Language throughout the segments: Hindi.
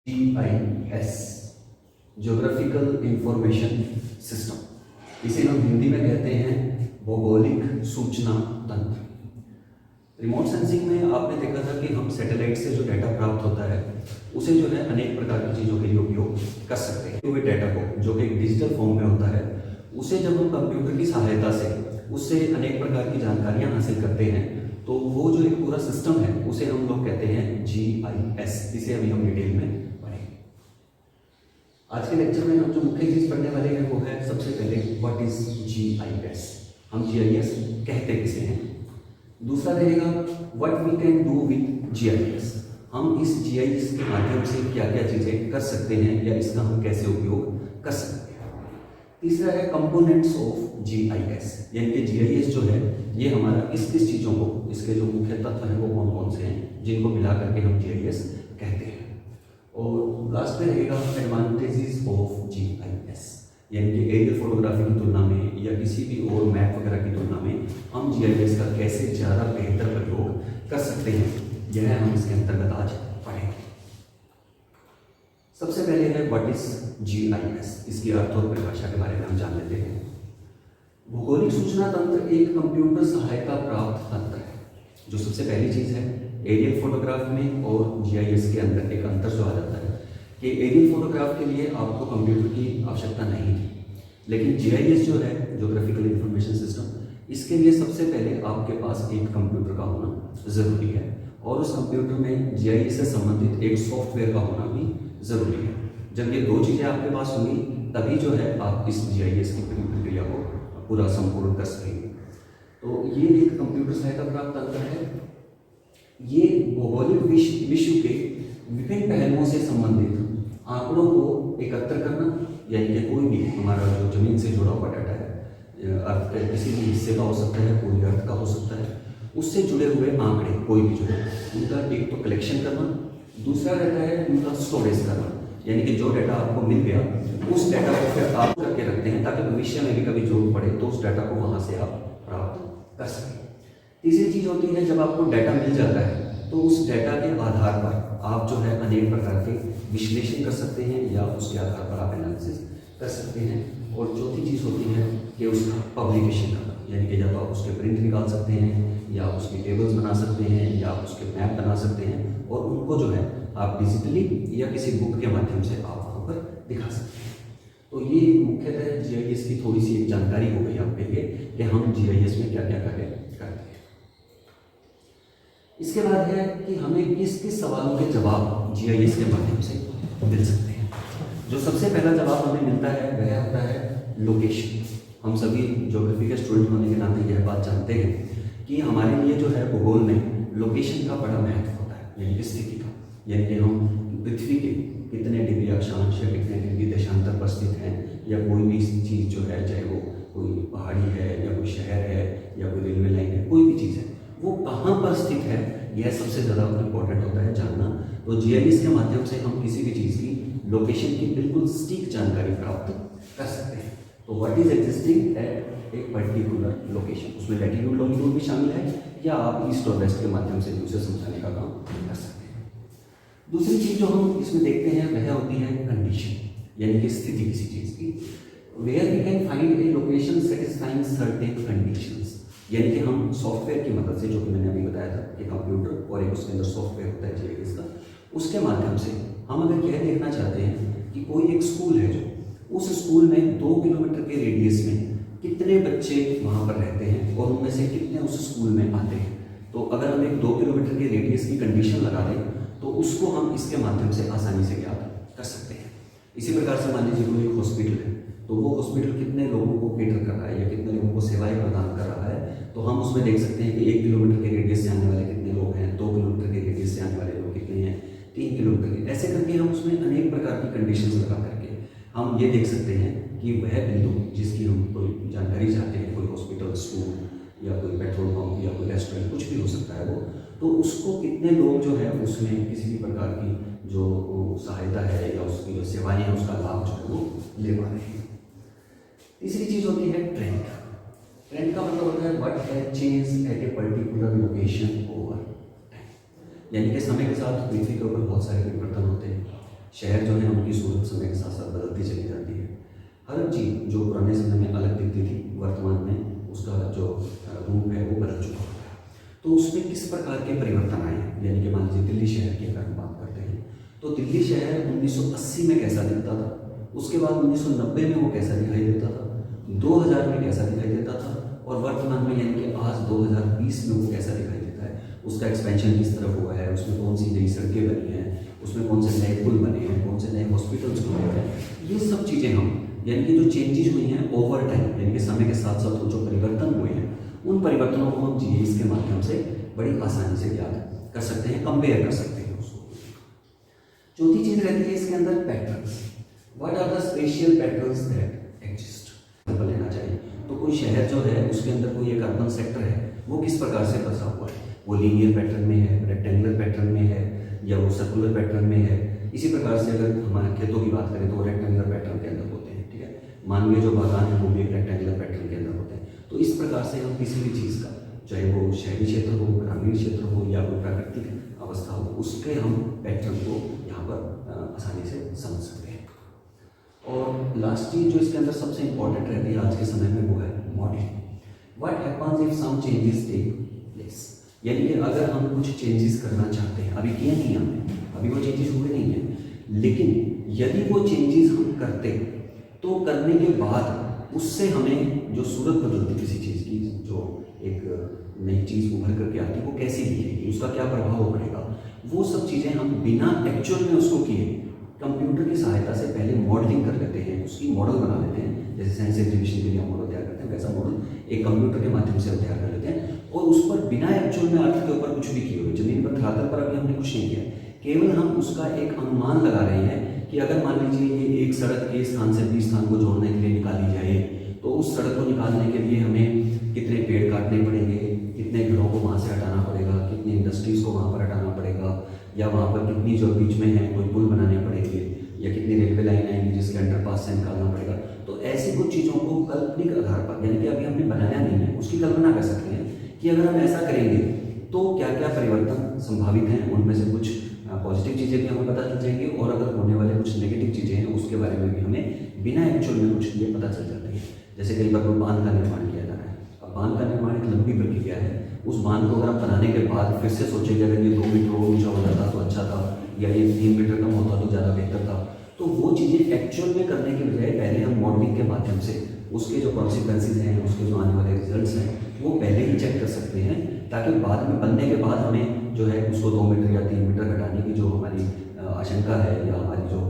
GIS ज्योग्राफिकल इंफॉर्मेशन सिस्टम, इसे हम हिंदी में कहते हैं भौगोलिक सूचना तंत्र। रिमोट सेंसिंग में आपने देखा था कि हम सैटेलाइट से जो डाटा प्राप्त होता है उसे जो है अनेक प्रकार की चीज़ों के लिए उपयोग कर सकते हैं। हुए डाटा को जो कि डिजिटल फॉर्म में होता है उसे जब हम कंप्यूटर की सहायता से उससे अनेक प्रकार की जानकारियां हासिल करते हैं तो वो जो एक पूरा सिस्टम है उसे हम लोग कहते हैं GIS। इसे अभी हम डिटेल में पढ़ेंगे। आज के लेक्चर में हम जो मुख्य चीज़ पढ़ने वाले हैं वो है सबसे पहले व्हाट इज GIS, हम GIS कहते किसे हैं। दूसरा रहेगा what we can do with GIS, हम इस GIS के माध्यम से क्या क्या चीज़ें कर सकते हैं या इसका हम कैसे उपयोग कर सकते हैं। तीसरा है कंपोनेंट्स ऑफ GIS, यानी कि GIS जो है ये हमारा किस किस चीज़ों को, इसके जो मुख्य तत्व हैं वो कौन कौन से हैं जिनको मिला करके हम GIS कहते हैं। और लास्ट में रहेगा एडवांटेजेस ऑफ GIS, यानी कि एरियल फोटोग्राफी की तुलना में या किसी भी और मैप वगैरह की तुलना में हम GIS का कैसे ज़्यादा बेहतर प्रयोग कर सकते हैं, यह हम इसके अंतर्गत आज पढ़ेंगे। सबसे पहले है व्हाट इज GIS, इसकी अर्थ और परिभाषा के बारे में हम जान लेते हैं। भौगोलिक सूचना तंत्र एक कंप्यूटर सहायता प्राप्त तंत्र है। जो सबसे पहली चीज़ है एरियल फोटोग्राफ में और GIS के अंदर एक अंतर जो आ जाता है कि एरियल फोटोग्राफ के लिए आपको कंप्यूटर की आवश्यकता नहीं थी, लेकिन GIS जो है ज्योग्राफिकल इंफॉर्मेशन सिस्टम, इसके लिए सबसे पहले आपके पास एक कंप्यूटर का होना ज़रूरी है और उस कंप्यूटर में GIS से संबंधित एक सॉफ्टवेयर का होना भी ज़रूरी है। जब ये दो चीज़ें आपके पास होंगी तभी जो है आप इस GIS की पूरी प्रक्रिया को पूरा संपूर्ण कर सकेंगे। तो ये एक कंप्यूटर सहायता प्राप्त तंत्र है। ये भौगोलिक विश्व के विभिन्न पहलुओं से संबंधित आंकड़ों को एकत्र करना, यानी कि कोई भी हमारा जो जमीन से जुड़ा हुआ डाटा है, अर्थ के किसी भी हिस्से का हो सकता है, पूरी अर्थ का हो सकता है, उससे जुड़े हुए आंकड़े कोई भी जो है उनका एक तो कलेक्शन करना, दूसरा रहता है उनका स्टोरेज करना, यानी कि जो डाटा आपको मिल गया उस डाटा को फिर आप करके रखते हैं ताकि भविष्य में भी कभी जरूरत पड़े तो उस डाटा को वहाँ से आप प्राप्त कर सकें। तीसरी चीज़ होती है जब आपको डाटा मिल जाता है तो उस डाटा के आधार पर आप जो है अनेक प्रकार के विश्लेषण कर सकते हैं या उसके आधार पर आप एनालिसिस कर सकते हैं। और चौथी चीज़ होती है कि उसका पब्लिकेशन करना, यानी कि या तो आप उसके प्रिंट निकाल सकते हैं या उसके टेबल्स बना सकते हैं या उसके मैप बना सकते हैं और उनको जो है आप डिजिटली या किसी बुक के माध्यम से आप वहाँ पर दिखा सकते हैं। तो ये मुख्यतः GIS की थोड़ी सी एक जानकारी हो गई आपके लिए कि हम GIS में क्या क्या कार्य करते हैं। इसके बाद है कि हमें किस किस सवालों के जवाब GIS के माध्यम से मिल सकते हैं। जो सबसे पहला जवाब हमें मिलता है वह होता है लोकेशन। हम सभी ज्योग्राफी के स्टूडेंट होने के नाते यह बात जानते हैं कि हमारे लिए जो है भूगोल में लोकेशन का बड़ा महत्व होता है, यानी कि स्थिति का, यानी कि हम पृथ्वी के कितने डिग्री अक्षांश या कितने डिग्री देशांतर पर स्थित हैं, या कोई भी चीज़ जो है चाहे वो कोई पहाड़ी है या कोई शहर है या कोई रेलवे लाइन है, कोई भी चीज़ है वो कहाँ पर स्थित है, यह सबसे ज़्यादा इंपॉर्टेंट होता है जानना। तो GIS के माध्यम से हम किसी भी चीज़ की लोकेशन की बिल्कुल सटीक जानकारी प्राप्त कर सकते हैं। तो व्हाट इज एग्जिस्टिंग एट एक पर्टिकुलर लोकेशन, उसमें लैटिट्यूड लॉन्गिट्यूड भी शामिल है या आप ईस्ट और वेस्ट के माध्यम से भी उसे समझाने का काम कर सकते हैं। दूसरी चीज़ जो हम इसमें देखते हैं वह होती है कंडीशन, यानी कि स्थिति किसी चीज़ की। Where we can find a location satisfying certain conditions, यानी कि हम सॉफ्टवेयर की मदद से, जो कि मैंने अभी बताया था कि कंप्यूटर और एक उसके अंदर सॉफ्टवेयर होता है GIS का, उसके माध्यम से हम अगर यह देखना चाहते हैं कि कोई एक स्कूल है जो उस स्कूल में 2 किलोमीटर के रेडियस में कितने बच्चे वहाँ पर रहते हैं और उनमें से कितने उस स्कूल में आते हैं, तो अगर हम एक 2 किलोमीटर के रेडियस की कंडीशन लगा दें तो उसको हम इसके माध्यम से आसानी से ज्ञात कर सकते हैं। इसी प्रकार से मान लीजिए कोई एक हॉस्पिटल है तो वो हॉस्पिटल कितने लोगों को केटर कर रहा है या कितने लोगों को सेवाएं प्रदान कर रहा है, तो हम उसमें देख सकते हैं कि 1 किलोमीटर के रेडियस से आने वाले कितने लोग हैं, 2 किलोमीटर के रेडियस से आने वाले लोग कितने हैं, 3 किलोमीटर के, ऐसे करके हम उसमें अनेक प्रकार की कंडीशंस लगा करके हम ये देख सकते हैं कि वह बिंदु जिसकी हम कोई जानकारी चाहते हैं, कोई हॉस्पिटल, स्कूल या कोई पेट्रोल पंप या कोई रेस्टोरेंट, कुछ भी हो सकता है वो, तो उसको कितने लोग जो है उसमें किसी भी प्रकार की जो सहायता है या उसकी जो सेवाएं हैं उसका लाभ जो है वो ले पा रहे हैं। तीसरी चीज़ होती है ट्रेंड। ट्रेंड का मतलब होता है what has changed at a particular location over time, यानी कि समय के साथ पृथ्वी के ऊपर बहुत सारे परिवर्तन होते हैं, शहर जो है उनकी सूरत समय के साथ साथ बदलती चली जाती है। हर चीज़ जो पुराने समय में अलग दिखती थी, वर्तमान में उसका जो रूप है वो बदल चुका होता है। तो उसमें किस प्रकार के परिवर्तन आए, यानी कि मान लीजिए दिल्ली शहर की अगर हम बात करते हैं तो दिल्ली शहर 1980 में कैसा दिखता था, उसके बाद 1990 में वो कैसा दिखाई देता था, 2000 में कैसा दिखाई देता था, और वर्तमान में यानी कि आज 2020 में वो कैसा दिखाई देता है, उसका एक्सपेंशन किस तरफ हुआ है, उसमें कौन सी नई सड़कें बनी हैं, उसमें कौन से नए पुल बने हैं, कौन से नए हॉस्पिटल्स खुले हैं। ये सब चीज़ें हम यानी कि जो चेंजेस हुई हैं ओवर टाइम, यानी कि समय के साथ साथ जो परिवर्तन हुए हैं, उन परिवर्तनों को हम जीआईएस के माध्यम से बड़ी आसानी से ज्ञात कर सकते हैं, कंपेयर कर सकते हैं उसको। चौथी चीज़ रहती है इसके अंदर patterns. What are the spatial patterns that exist. लेना चाहिए तो कोई शहर जो है उसके अंदर कोई एक अर्बन सेक्टर है, वो किस प्रकार से बसा हुआ है, वो लीनियर पैटर्न में है, रेक्टेंगुलर पैटर्न में है, या वो सर्कुलर पैटर्न में है। इसी प्रकार से अगर हमारे खेतों की बात करें तो वो रेक्टेंगुलर पैटर्न के अंदर होते हैं, ठीक है। मानवीय जो बागान है वो भी एक रेक्टेंगुलर पैटर्न के अंदर होते हैं। तो इस प्रकार से हम किसी भी चीज़ का, चाहे वो शहरी क्षेत्र हो, ग्रामीण क्षेत्र हो, या कोई प्राकृतिक अवस्था हो, उसके हम पैटर्न को यहाँ पर आसानी से समझ सकते हैं। और लास्ट चीज जो इसके अंदर सबसे इंपॉर्टेंट रहती है आज के समय में वो है modelling. What happens if some changes take place, यानी कि अगर हम कुछ चेंजेस करना चाहते हैं, अभी किए नहीं हमने, अभी वो चेंजेस हुए नहीं हैं, लेकिन यदि वो चेंजेस हम करते तो करने के बाद उससे हमें जो सूरत बदलती किसी चीज़ की, जो एक नई चीज़ उभर करके आती है वो कैसी दिखेगी, उसका क्या प्रभाव पड़ेगा, वो सब चीज़ें हम बिना एक्चुअल में उसको किए कंप्यूटर की सहायता से पहले मॉडलिंग कर लेते हैं, उसकी मॉडल बना लेते हैं। जैसे साइंस एग्जीबिशन के लिए हम मॉडल तैयार करते हैं, वैसा मॉडल एक कंप्यूटर के माध्यम से हम तैयार कर लेते हैं, और उस पर बिना एक्चुअल में अर्थ के ऊपर कुछ भी किए हुए, जमीन पर धरातल पर अभी हमने कुछ नहीं किया, केवल हम उसका एक अनुमान लगा रहे हैं कि अगर मान लीजिए ये एक सड़क ए स्थान से बी स्थान को जोड़ने के लिए निकाली जाए, तो उस सड़क को निकालने के लिए हमें कितने पेड़ काटने पड़ेंगे, कितने घरों को वहाँ से हटाना पड़ेगा, कितनी इंडस्ट्रीज़ को वहाँ पर हटाना पड़ेगा, या वहाँ पर कितनी जो बीच में है कोई पुल बनाने पड़ेंगे, या कितनी रेलवे लाइन आएंगी जिसके अंडरपास से निकालना पड़ेगा। तो ऐसी कुछ चीज़ों को काल्पनिक आधार पर, यानी कि अभी हमने बनाया नहीं है, उसकी कल्पना कर सकते हैं कि अगर हम ऐसा करेंगे तो क्या क्या परिवर्तन संभावित हैं। उनमें से कुछ पॉजिटिव चीज़ें भी हमें पता चल जाएंगी, और अगर होने वाले कुछ नेगेटिव चीज़ें हैं उसके बारे में भी हमें बिना एक्चुअल में कुछ चीज़ें पता चल जाती है। जैसे कई बार कोई बांध का निर्माण किया जा रहा है, अब बांध का निर्माण एक लंबी प्रक्रिया है, उस बांध को अगर आप बनाने के बाद फिर से सोचेंगे अगर ये 2 मीटर ऊंचा हो जाता तो अच्छा था, या ये 3 मीटर कम होता तो ज़्यादा बेहतर था, तो वो चीज़ें एक्चुअल में करने के बजाय पहले हम मॉडलिंग के माध्यम से उसके जो कॉन्सिक्वेंसेज हैं, उसके जो आने वाले रिजल्ट्स हैं, वो पहले ही चेक कर सकते हैं, ताकि बाद में बनने के बाद हमें जो है उसको 2 मीटर या 3 मीटर घटाने की जो हमारी आशंका है, या हमारी जो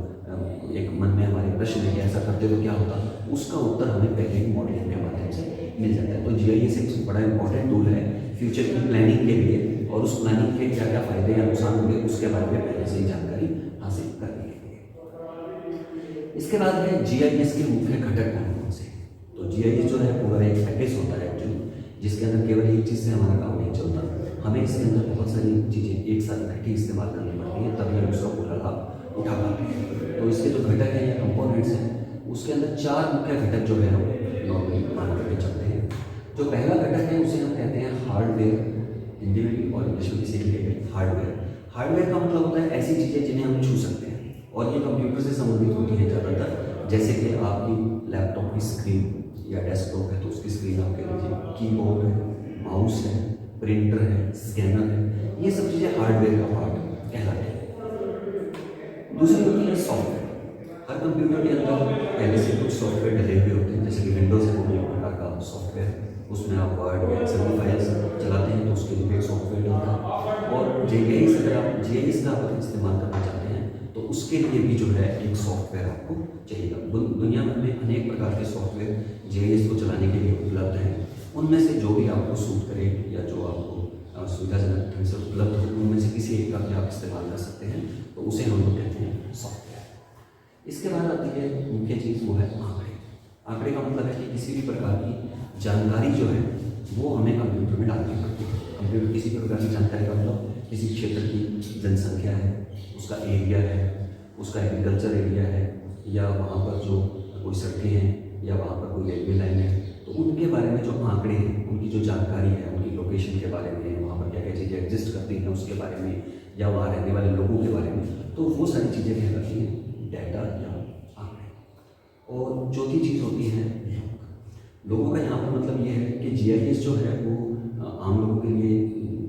एक मन में हमारे प्रश्न है कि ऐसा करते तो क्या होता, उसका उत्तर हमें पहले ही मॉडलिंग के माध्यम से मिल जाता है। तो जीआईएस एक बड़ा इंपॉर्टेंट टूल है फ्यूचर की प्लानिंग के लिए, और उस प्लानिंग के क्या क्या फायदे या नुकसान होंगे उसके बारे में पहले से ही जानकारी हासिल करने के लिए। इसके बाद है जीआईएस के मुख्य घटक कौन से। तो जीआईएस जो है पूरा एक पैकेज होता है एक्चुअली, जिसके अंदर केवल एक चीज़ से हमारा काम नहीं चलता, हमें इसके अंदर बहुत सारी चीज़ें एक साथ इकट्ठी इस्तेमाल करनी पड़ती हैं, तभी हम उसका पूरा लाभ उठा पाते हैं। तो इसके जो घटक हैं या कंपोनेंट्स हैं, उसके अंदर 4 मुख्य घटक जो है हम नॉर्मली मान करके चलते हैं। जो पहला घटक है उसे हम कहते हैं हार्डवेयर, हिंदी में भी और इंग्लिश में भी सीख लेंगे हार्डवेयर। हार्डवेयर का मतलब होता है ऐसी चीज़ें जिन्हें हम छू सकते हैं, और ये कंप्यूटर से संबंधित होती है ज़्यादातर। जैसे कि आपकी लैपटॉप की स्क्रीन या डेस्कटॉप है तो उसकी स्क्रीन आप कह लीजिए, कीबोर्ड है, माउस है, प्रिंटर है, स्कैनर है, ये सब चीज़ें हार्डवेयर का पार्ट कहलाते हैं। दूसरी होती है सॉफ्टवेयर। हर कंप्यूटर के अंदर पहले से कुछ सॉफ्टवेयर डले हुए होते हैं, जैसे कि विंडोज़ है वो भी एक प्रकार का सॉफ्टवेयर, उसमें आप वर्ड या एक्सेल फाइल्स चलाते हैं तो उसके लिए एक सॉफ्टवेयर डलता है। और जीआईएस अगर आप जीआईएस का अगर इस्तेमाल करना चाहते हैं तो उसके लिए भी जो है एक सॉफ्टवेयर आपको चाहिए। दुनिया भर में अनेक प्रकार के सॉफ्टवेयर जीआईएस को चलाने के लिए उपलब्ध हैं, उनमें से जो भी आपको सूट करे या जो आपको सुविधाजनक ढंग से उपलब्ध हो, उनमें से किसी एक का भी आप इस्तेमाल कर सकते हैं, तो उसे हम लोग कहते हैं सॉफ्टवेयर। इसके बाद आती है मुख्य चीज़, वो है आंकड़े। आंकड़े का मतलब है कि किसी भी प्रकार की जानकारी जो है वो हमें कंप्यूटर में डालनी पड़ती है। कंप्यूटर किसी प्रकार की जानकारी का मतलब किसी क्षेत्र की जनसंख्या है, उसका एरिया है, उसका एग्रीकल्चर एरिया है, या वहाँ पर जो कोई सड़कें हैं, या वहाँ पर कोई रेलवे लाइन है, तो उनके बारे में जो आंकड़े हैं, उनकी जो जानकारी है, उनकी लोकेशन के बारे में, वहाँ पर क्या क्या चीज़ें एग्जिस्ट करती हैं उसके बारे में, या वहाँ रहने वाले लोगों के बारे में, तो वो सारी चीज़ें कहलाती हैं डाटा या आंकड़े। और चौथी चीज़ होती है लोगों का यहाँ पर मतलब ये है कि GIS जो है वो आम लोगों के लिए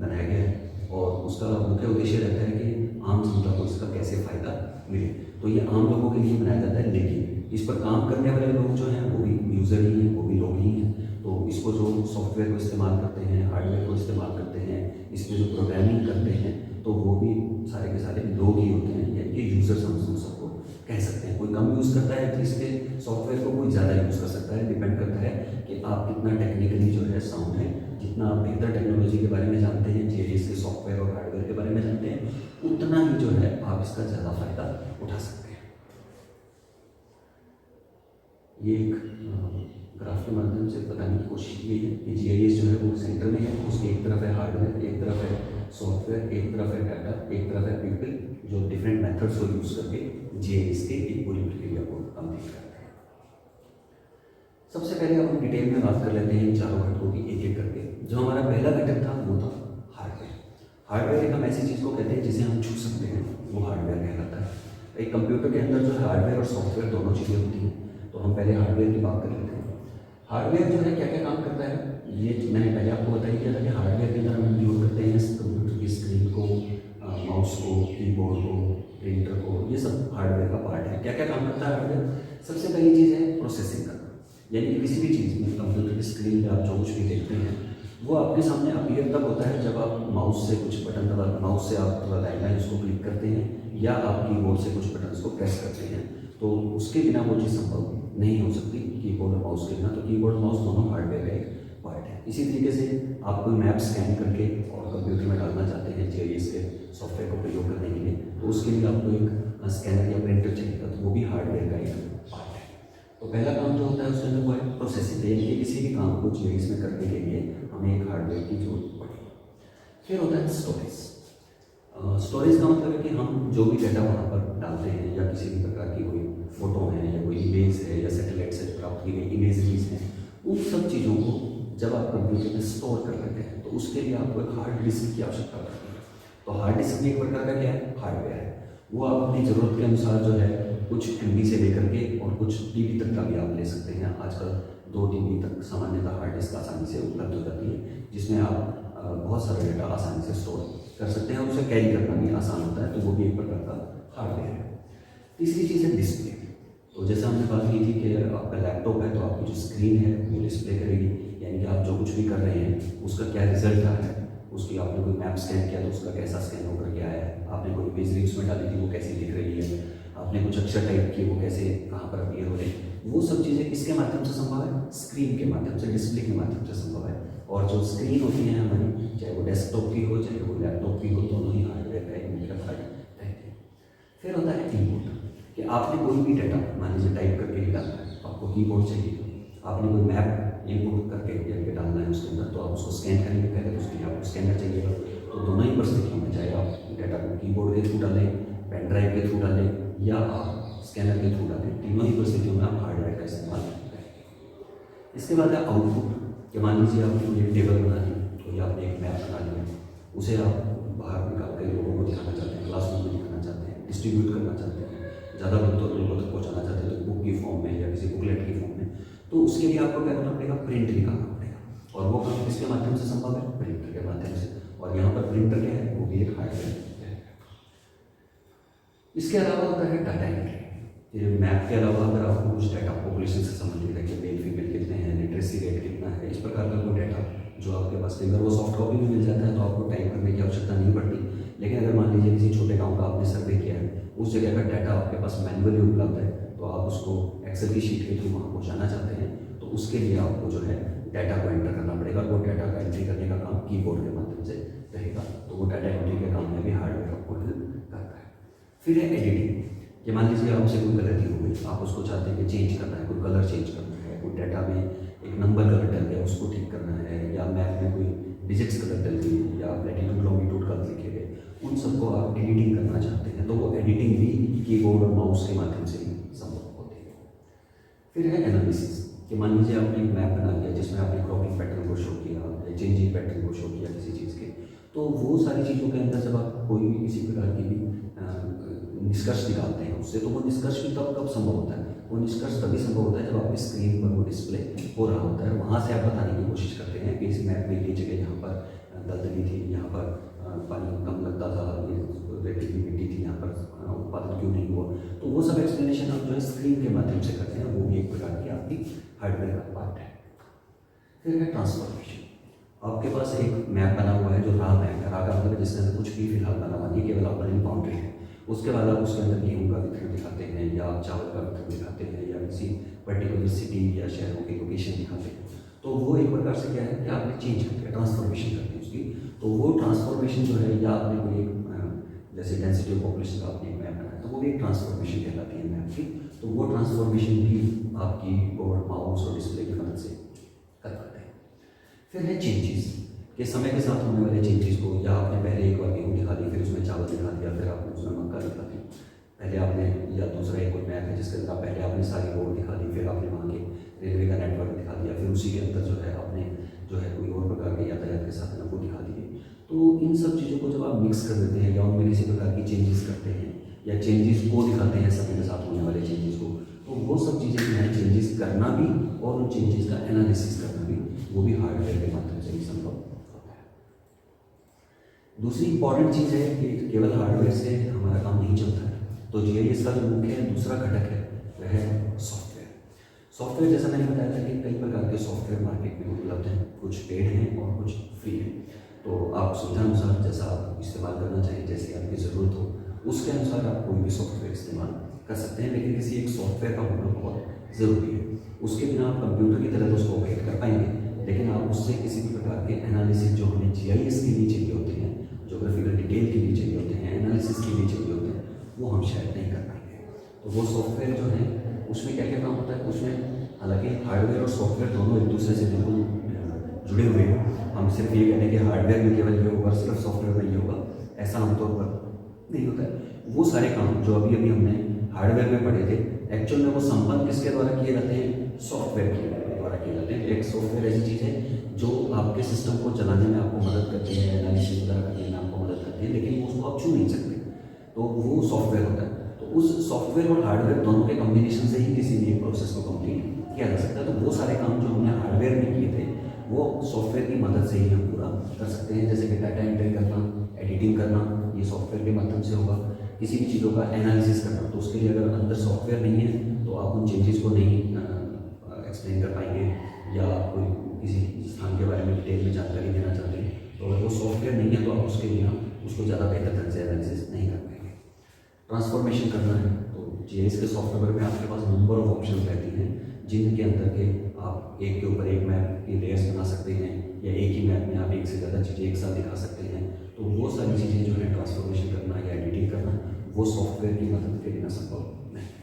बनाया गया है और उसका मुख्य उद्देश्य रहता है कि आम जनता को इसका कैसे फ़ायदा मिले। तो ये आम लोगों के लिए बनाया जाता है, लेकिन इस पर काम करने वाले लोग जो हैं वो भी यूज़र ही हैं, वो भी लोग ही हैं। तो इसको जो सॉफ्टवेयर को इस्तेमाल करते हैं, हार्डवेयर को इस्तेमाल करते हैं, इसमें जो प्रोग्रामिंग करते हैं, तो वो भी सारे के सारे लोग ही होते हैं, यानी कि यूज़र्स हम सबको कह सकते हैं। कोई कम यूज़ करता है इसके सॉफ्टवेयर को, कोई ज़्यादा यूज़ कर सकता है। डिपेंड करता है कि आप कितना टेक्निकली जो है साउंड है, जितना आप बेहतर टेक्नोलॉजी के बारे में जानते हैं, GIS के सॉफ्टवेयर और हार्डवेयर के बारे में जानते हैं, उतना ही जो है आप इसका ज़्यादा फ़ायदा उठा सकते हैं। ये एक ग्राफ के माध्यम से बताने की कोशिश की गई है कि GIS जो है वो सेंटर में है, उसकी एक तरफ है हार्डवेयर, एक तरफ है सॉफ्टवेयर, एक तरफ है डाटा, एक तरफ है पीपल, जो डिफरेंट मेथड्स को यूज़ करके GIS के एक पूरी प्रक्रिया को कंप्लीट करते हैं। सबसे पहले हम डिटेल में बात कर लेते हैं इन चारों घटकों की एक एक करके। जो हमारा पहला घटक था वो था हार्डवेयर। हार्डवेयर एक हम ऐसी चीज़ को कहते हैं जिसे हम छू सकते हैं, वो हार्डवेयर कहलाता है। एक कंप्यूटर के अंदर जो है हार्डवेयर और सॉफ्टवेयर दोनों चीज़ें होती हैं, तो हम पहले हार्डवेयर की बात कर लेते हैं। हार्डवेयर जो है क्या क्या काम करता है, ये मैंने पहले आपको बता ही दिया था कि हार्डवेयर के अंदर हम यूज करते हैं कंप्यूटर की स्क्रीन को, माउस को, कीबोर्ड को, प्रिंटर को, ये सब हार्डवेयर का पार्ट है। क्या क्या काम करता है हार्डवेयर? सबसे पहली चीज़ है प्रोसेसिंग करना, यानी कि किसी भी चीज़ में कंप्यूटर की स्क्रीन पर आप जो कुछ भी देखते हैं वो आपके सामने अपीयर तब होता है जब आप माउस से कुछ बटन दबा, माउस से आप लाइन उसको क्लिक करते हैं या आप कीबोर्ड से कुछ बटन को प्रेस करते हैं, तो उसके बिना वो चीज़ संभव नहीं हो सकती कीबोर्ड और माउस के बिना। तो कीबोर्ड और माउस दोनों हार्डवेयर का एक पार्ट है। इसी तरीके से आप कोई मैप स्कैन करके और कंप्यूटर में डालना चाहते हैं GIS के सॉफ्टवेयर को प्रयोग करने के लिए, तो उसके लिए आपको एक स्कैनर या प्रिंटर चाहिएगा, तो वो भी हार्डवेयर का एक पार्ट है। तो पहला काम जो होता है उसके अंदर वो है प्रोसेसिंग, यानी कि किसी भी काम को GIS में करने के लिए हमें एक हार्डवेयर की जरूरत पड़ेगी। फिर होता है स्टोरेज। स्टोरेज का मतलब है कि हम जो भी डाटा वहाँ पर डालते हैं या किसी भी प्रकार की कोई फोटो है या कोई इमेज है या सैटेलाइट से प्राप्त की गई इमेजेस हैं, उन सब चीज़ों को जब आप कंप्यूटर में स्टोर कर लेते हैं तो उसके लिए आपको एक हार्ड डिस्क की आवश्यकता पड़ती है। तो हार्ड डिस्क भी एक प्रकार का क्या है, हार्डवेयर है। वो आप अपनी ज़रूरत के अनुसार जो है कुछ MB से लेकर के और कुछ TB तक का भी आप ले सकते हैं। आजकल 2 TB तक सामान्यतः हार्ड डिस्क आसानी से उपलब्ध हो जाती है, जिसमें आप बहुत सारा डेटा आसानी से स्टोर कर सकते हैं और उसे कैरी करना भी आसान होता है, तो वो भी एक प्रकार का हार्डवेयर है। तीसरी चीज़ है डिस्प्ले। तो जैसे हमने बात की थी कि आपका लैपटॉप है तो आपकी जो स्क्रीन है वो डिस्प्ले करेगी, यानी कि आप जो कुछ भी कर रहे हैं उसका क्या रिजल्ट आ रहा है, उसकी आपने कोई मैप स्कैन किया तो उसका कैसा स्कैन होकर के आया है, आपने कोई इमेज उसमें डाली थी वो कैसी दिख रही है, आपने कुछ अक्षर टाइप किए वो कैसे कहाँ पर अपीयर हो रहे हैं, वो सब चीज़ें किसके माध्यम से संभव है, स्क्रीन के माध्यम से, डिस्प्ले के माध्यम से संभव है। और जो स्क्रीन होती है हमारी, चाहे वो डेस्कटॉप की हो चाहे वो लैपटॉप की हो, दोनों ही हार्डवेयर का एक मुख्य पार्ट रहते हैं। फिर होता है कीबोर्ड, कि आपने कोई भी डाटा मान लीजिए टाइप करके ही डालना है, आपको कीबोर्ड चाहिए, आपने कोई मैप इनपुट करके डालना है उसके अंदर, तो आप उसको स्कैन करेंगे पहले, तो उसके लिए आपको स्कैनर चाहिएगा। तो दोनों ही परिस्थितियों में चाहे आप डाटा को कीबोर्ड के थ्रू डालें, पेन ड्राइव के थ्रू डालें या आप स्कैनर के थ्रू डालें, तीनों ही परिस्थितियों में आप हार्डवेयर का इस्तेमाल करेंगे। इसके बाद है आउटपुट, कि मान लीजिए आपने कोई टेबल बना ली, तो या आपने एक मैप बना लिया, उसे आप बाहर निकाल के लोगों को दिखाना चाहते हैं, क्लासरूम में दिखाना चाहते हैं, डिस्ट्रीब्यूट करना चाहते हैं, ज़्यादा लोगों तक पहुँचाना चाहते हैं तो बुक की फॉर्म में या किसी बुकलेट की फॉर्म में, तो उसके लिए आपको क्या करना पड़ेगा, प्रिंट निकालना पड़ेगा। और वो काम किसके माध्यम से संभव है, प्रिंटर के माध्यम से। और यहाँ पर प्रिंटर क्या है, वो भी एक हार्डवेयर है। इसके अलावा होता है डाटा एंट्री। ये मैप के अलावा अगर आपको कुछ डाटा पॉपुलेशन से संबंधित है कि मेल फीमेल कितने हैं, लिटरेसी रेट कितना है, इस प्रकार का कोई डाटा जो आपके पास, अगर वो सॉफ्ट कॉपी में मिल जाता है तो आपको टाइप करने की आवश्यकता नहीं पड़ती। लेकिन अगर मान लीजिए किसी छोटे गाँव का आपने सर्वे किया है, उस जगह का डाटा आपके पास मैनुअली उपलब्ध है, तो आप उसको एक्सेल की शीट के थ्रू वहाँ पहुँचाना चाहते हैं, तो उसके लिए आपको जो है डाटा को एंटर करना पड़ेगा। वो डाटा का एंट्री करने का काम कीबोर्ड के माध्यम से रहेगा, तो वो डाटा एंट्री के काम में भी हार्डवेयर आपको हेल्प करता है। फिर है एडिटिंग, कि मान लीजिए आपसे कोई गलती हो गई, आप उसको चाहते हैं कि चेंज करना है, कोई कलर चेंज करना है, कोई डाटा में एक नंबर कलर डल गया उसको ठीक करना है, या मैप में कोई डिजिट्स कलर डल गई या लैटिट्यूड लॉन्गिट्यूड कलर लिखे गए, उन सबको आप एडिटिंग करना चाहते हैं, तो वो एडिटिंग भी कीबोर्ड और माउस के माध्यम से ही संभव होती है। फिर है एनालिसिस, कि मान लीजिए आपने एक मैप बना लिया जिसमें आपने क्रॉपिंग पैटर्न को शो किया या चेंजिंग पैटर्न को शो किया किसी चीज़ के, तो वो सारी चीज़ों के अंदर जब आप कोई भी किसी प्रकार की भी निष्कर्ष निकालते हैं उससे, तो वो निष्कर्ष भी तब कब संभव होता है? वो निष्कर्ष तभी संभव होता है जब आपकी स्क्रीन पर वो डिस्प्ले हो रहा होता है। वहाँ से आप बताने की कोशिश करते हैं कि इस मैप में ये जगह यहाँ पर दलदली थी, यहाँ पर पानी कम लगता था, ये रेती की मिट्टी थी, यहाँ पर उत्पादन क्यों नहीं हुआ। तो वो सब एक्सप्लेनेशन आप जो है स्क्रीन के माध्यम से करते हैं, वो भी एक प्रकार की आपकी हार्डवेयर का पार्ट है। फिर है ट्रांसफॉर्मेशन। आपके पास एक मैप बना हुआ है जो राह मैप है। राह का मतलब जिसके अंदर कुछ भी फिलहाल बना हुआ नहीं, केवल अपनी बाउंड्री है। उसके बाद आप उसके अंदर गेहूँ का वितरण दिखाते हैं या चावल का वितरण दिखाते हैं या किसी पर्टिकुलर सिटी या शहरों की लोकेशन दिखाते हैं। तो वो एक प्रकार से क्या है कि आपने चेंज कर दिया, ट्रांसफॉर्मेशन करते हैं उसकी। तो वो ट्रांसफॉर्मेशन जो है, या आपने कोई एक जैसे डेंसिटी ऑफ पॉपुलेशन का आपने एक मैप बनाया, तो वो भी एक ट्रांसफॉर्मेशन कहलाती है मैप की। तो वो ट्रांसफॉर्मेशन भी आप कीबोर्ड, माउस और डिस्प्ले की मदद से कर पाते हैं। फिर है चेंजेस, कि समय के साथ होने वाले चेंजेस को, या आपने पहले एक बार गेहूँ दिखा दी, फिर उसमें चावल दिखा दिया, फिर आपने उसमें मक्का दिखा दी, पहले आपने, या दूसरा एक कोई मैप है जिसके अंदर पहले आपने सारी रोड दिखा दी, फिर आपने वहाँ के रेलवे का नेटवर्क दिखा दिया, फिर उसी के अंदर जो है आपने जो है कोई और प्रकार के यातायात के साधन को दिखा दिए। तो इन सब चीज़ों को जब आप मिक्स कर देते हैं या उनमें किसी प्रकार की चेंजेस करते हैं या चेंजेस को दिखाते हैं समय के साथ होने वाले चेंजेस को, तो वो सब चीज़ें जो है चेंजेस करना भी और उन चेंजेस का एनालिसिस करना भी, वो भी हार्डवेयर के माध्यम से ही संभव होता है। दूसरी इंपॉर्टेंट चीज़ है कि केवल हार्डवेयर से हमारा काम नहीं चलता है। तो जीआईएस का जो मुख्य दूसरा घटक है वह है सॉफ्टवेयर। सॉफ्टवेयर, जैसा मैंने बताया था कि कई प्रकार के सॉफ्टवेयर मार्केट में उपलब्ध हैं, कुछ पेड हैं और कुछ फ्री हैं। तो आप सुविधा अनुसार जैसा आप इस्तेमाल करना चाहें, जैसी आपकी ज़रूरत हो, उसके अनुसार आप कोई भी सॉफ्टवेयर इस्तेमाल कर सकते हैं। लेकिन किसी एक सॉफ्टवेयर का होना बहुत ज़रूरी है। उसके बिना आप कंप्यूटर की तरह तो उसको ऑपरेट कर पाएंगे, लेकिन आप उससे किसी भी प्रकार के एनालिसिस जो हमें जीआईएस के लिए चाहिए होते हैं, ज्योग्राफिकल डिटेल के लिए चाहिए होते हैं, एनालिसिस के लिए चाहिए होते हैं, वो हम शायद नहीं कर पाएंगे। तो वो सॉफ्टवेयर जो है उसमें क्या क्या काम होता है, उसमें हालांकि हार्डवेयर और सॉफ्टवेयर दोनों एक दूसरे से बिल्कुल जुड़े हुए हैं। हम सिर्फ ये कहते हैं कि हार्डवेयर में केवल ये होगा, सिर्फ सॉफ्टवेयर में ये होगा, ऐसा आमतौर पर नहीं होता है। वो सारे काम जो अभी अभी हमने हार्डवेयर में पढ़े थे, एक्चुअल में वो संपन्न किसके द्वारा किए जाते हैं? सॉफ्टवेयर के द्वारा किए जाते हैं। एक सॉफ्टवेयर ऐसी चीज़ है जो आपके सिस्टम को चलाने में आपको मदद करती है, एनालिसिस वगैरह करने में आपको मदद करती है, लेकिन वो उसको आप छू नहीं सकते, तो वो सॉफ्टवेयर होता है। तो उस सॉफ्टवेयर और हार्डवेयर दोनों के कॉम्बिनेशन से ही किसी भी एक प्रोसेस को कंप्लीट किया जा सकता है। तो वो सारे काम जो हमने हार्डवेयर में किए थे, वो सॉफ्टवेयर की मदद से ही हम पूरा कर सकते हैं। जैसे कि डाटा एंट्री करना, एडिटिंग करना, ये सॉफ्टवेयर के माध्यम से होगा। किसी भी चीज़ों का एनालिसिस करना, तो उसके लिए अगर अंदर सॉफ्टवेयर नहीं है तो आप उन चेंजेस को नहीं एक्सप्लेन कर पाएंगे, या कोई किसी स्थान के बारे में डिटेल में जानकारी देना चाहते हैं, तो अगर वो सॉफ्टवेयर नहीं है तो आप उसके बिना उसको ज़्यादा बेहतर ढंग से एनालिसिस नहीं कर पाएंगे। ट्रांसफॉर्मेशन करना है तो जीआईएस के सॉफ्टवेयर में आपके पास नंबर ऑफ ऑप्शन रहती हैं, जिनके अंदर के आप एक के ऊपर एक मैप की लेयर्स बना सकते हैं, या एक ही मैप में आप एक से ज़्यादा चीज़ें एक साथ दिखा सकते हैं। तो वो सारी चीज़ें जो है ट्रांसफॉर्मेशन करना या एडिटिंग करना, वो सॉफ्टवेयर की मदद के बिना संभव नहीं है।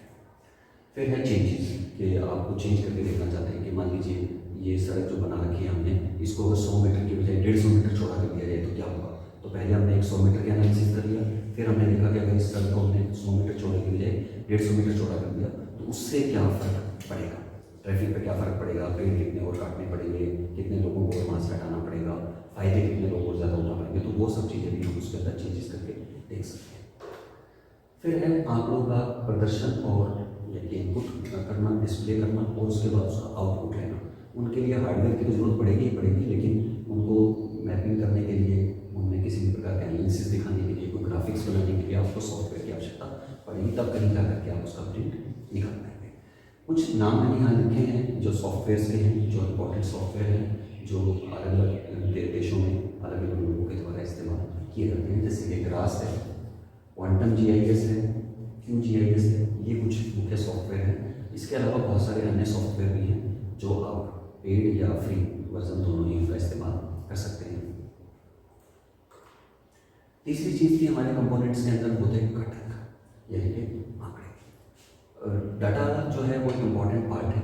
फिर है चेंजेस, कि आपको चेंज करके देखना चाहते हैं कि मान लीजिए ये सड़क जो बना रखी है हमने, इसको अगर 100 मीटर की बजाय 150 मीटर चौड़ा कर दिया जाए तो क्या होगा। तो पहले हमने 100 मीटर का एनालिसिस कर लिया, फिर हमने देखा कि अगर इस सड़क को हमने 100 मीटर चौड़े की बजाय 150 मीटर चौड़ा कर दिया तो उससे क्या फ़र्क पड़ेगा, ट्रैफिक पर क्या फ़र्क पड़ेगा, पेड़ कितने और काटने पड़ेंगे, कितने लोगों को वहाँ से हटाना पड़ेगा, फ़ायदे कितने लोगों को ज़्यादा उठा पाएंगे। तो वो सब चीज़ें भी हम उसके अंदर चेंजेस करके देख सकते हैं। फिर है आंकड़ों का प्रदर्शन और इनपुट करना, डिस्प्ले करना, और उसके बाद उसका आउटपुट लेना। उनके लिए हार्डवेयर की तो जरूरत पड़ेगी ही पड़ेगी, लेकिन उनको मैपिंग करने के लिए, उनमें किसी भी प्रकार का एनालिसिस दिखाने के लिए, कोई ग्राफिक्स बनाने के लिए आपको सॉफ्टवेयर की आवश्यकता पड़ेगी, तब कहीं जा करके आप उसका प्रिंट निकाल पाएंगे। कुछ नाम मैंने यहाँ लिखे हैं जो सॉफ्टवेयर के हैं, जो इम्पोर्टेंट सॉफ्टवेयर हैं, जो अलग अलग देशों में अलग अलग लोगों के द्वारा इस्तेमाल किए जाते हैं। जैसे कि ग्रास है, क्वांटम जीआईएस है, QGIS है, ये कुछ मुख्य सॉफ्टवेयर हैं। इसके अलावा बहुत सारे अन्य सॉफ्टवेयर भी हैं जो आप पेड या फ्री वर्जन दोनों ही उनका इस्तेमाल कर सकते हैं। तीसरी चीज़ थी हमारे कंपोनेंट्स के अंदर, वो थे घटक, यानी कि आंकड़े। डाटा जो है वो एक इम्पॉर्टेंट पार्ट है।